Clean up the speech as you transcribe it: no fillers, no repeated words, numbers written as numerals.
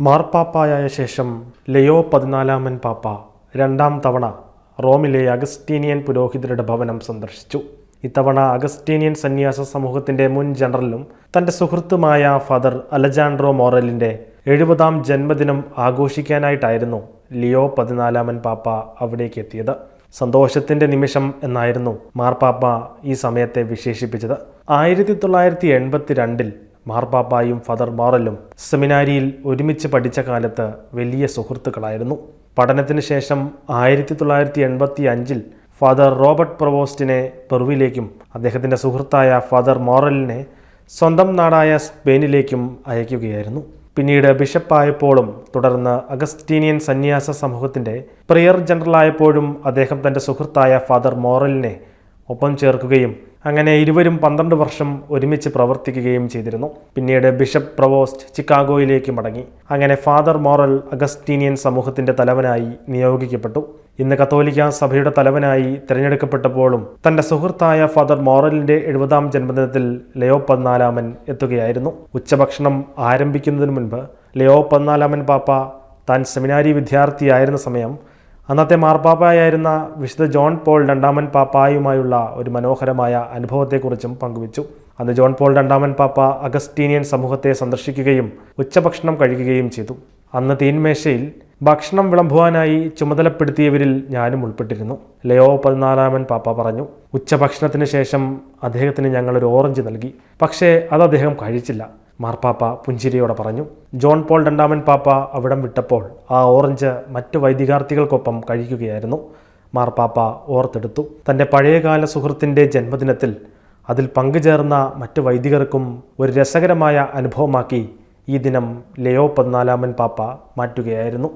മാർപ്പാപ്പായായ ശേഷം ലയോ 14 പാപ്പ രണ്ടാം തവണ റോമിലെ അഗസ്റ്റീനിയൻ പുരോഹിതരുടെ ഭവനം സന്ദർശിച്ചു. ഇത്തവണ അഗസ്റ്റീനിയൻ സന്യാസ സമൂഹത്തിൻ്റെ മുൻ ജനറലും തൻ്റെ സുഹൃത്തുമായ ഫാദർ അലജാൻഡ്രോ മോറലിൻ്റെ 70-ാം ജന്മദിനം ആഘോഷിക്കാനായിട്ടായിരുന്നു ലിയോ 14 പാപ്പ അവിടേക്ക് എത്തിയത്. സന്തോഷത്തിൻ്റെ നിമിഷം എന്നായിരുന്നു മാർപ്പാപ്പ ഈ സമയത്തെ വിശേഷിപ്പിച്ചത്. 1982-ൽ മാർപ്പാപ്പായും ഫാദർ മോറലും സെമിനാരിയിൽ ഒരുമിച്ച് പഠിച്ച കാലത്ത് വലിയ സുഹൃത്തുക്കളായിരുന്നു. പഠനത്തിന് ശേഷം 1985-ൽ ഫാദർ റോബർട്ട് പ്രവോസ്റ്റിനെ പെറുവിലേക്കും അദ്ദേഹത്തിൻ്റെ സുഹൃത്തായ ഫാദർ മോറലിനെ സ്വന്തം നാടായ സ്പെയിനിലേക്കും അയക്കുകയായിരുന്നു. പിന്നീട് ബിഷപ്പായപ്പോഴും തുടർന്ന് അഗസ്റ്റീനിയൻ സന്യാസ സമൂഹത്തിൻ്റെ പ്രിയർ ജനറലായപ്പോഴും അദ്ദേഹം തൻ്റെ സുഹൃത്തായ ഫാദർ മോറലിനെ ഒപ്പം ചേർക്കുകയും അങ്ങനെ ഇരുവരും 12 വർഷം ഒരുമിച്ച് പ്രവർത്തിക്കുകയും ചെയ്തിരുന്നു. പിന്നീട് ബിഷപ്പ് പ്രവോസ്റ്റ് ചിക്കാഗോയിലേക്ക് മടങ്ങി. അങ്ങനെ ഫാദർ മോറൽ അഗസ്റ്റീനിയൻ സമൂഹത്തിൻ്റെ തലവനായി നിയോഗിക്കപ്പെട്ടു. ഇന്ന് കത്തോലിക്ക സഭയുടെ തലവനായി തിരഞ്ഞെടുക്കപ്പെട്ടപ്പോഴും തൻ്റെ സുഹൃത്തായ ഫാദർ മോറലിൻ്റെ 70-ാം ജന്മദിനത്തിൽ ലയോ 14 എത്തുകയായിരുന്നു. ഉച്ചഭക്ഷണം ആരംഭിക്കുന്നതിന് മുൻപ് ലയോ 14 പാപ്പ താൻ സെമിനാരി വിദ്യാർത്ഥിയായിരുന്ന സമയം അന്നത്തെ മാർപ്പാപ്പയായിരുന്ന വിശുദ്ധ ജോൺ പോൾ II പാപ്പായുമായുള്ള ഒരു മനോഹരമായ അനുഭവത്തെക്കുറിച്ചും പങ്കുവച്ചു. അന്ന് ജോൺ പോൾ II പാപ്പ അഗസ്റ്റീനിയൻ സമൂഹത്തെ സന്ദർശിക്കുകയും ഉച്ചഭക്ഷണം കഴിക്കുകയും ചെയ്തു. അന്ന് തീൻമേശയിൽ ഭക്ഷണം വിളമ്പുവാനായി ചുമതലപ്പെടുത്തിയവരിൽ ഞാനും ഉൾപ്പെട്ടിരുന്നു. ലയോ 14 പാപ്പ പറഞ്ഞു, ഉച്ചഭക്ഷണത്തിന് ശേഷം അദ്ദേഹത്തിന് ഞങ്ങളൊരു ഓറഞ്ച് നൽകി. പക്ഷേ അത് അദ്ദേഹം കഴിച്ചില്ല. മാർപ്പാപ്പ പുഞ്ചിരിയോടെ പറഞ്ഞു. ജോൺ പോൾ II പാപ്പ അവിടം വിട്ടപ്പോൾ ആ ഓറഞ്ച് മറ്റു വൈദികാർത്ഥികൾക്കൊപ്പം കഴിക്കുകയായിരുന്നു. മാർപ്പാപ്പ ഓർത്തെടുത്തു. തൻ്റെ പഴയകാല സുഹൃത്തിൻ്റെ ജന്മദിനത്തിൽ അതിൽ പങ്കുചേർന്ന മറ്റു വൈദികർക്കും ഒരു രസകരമായ അനുഭവമാക്കി ഈ ദിനം ലയോ 14 പാപ്പ മാറ്റുകയായിരുന്നു.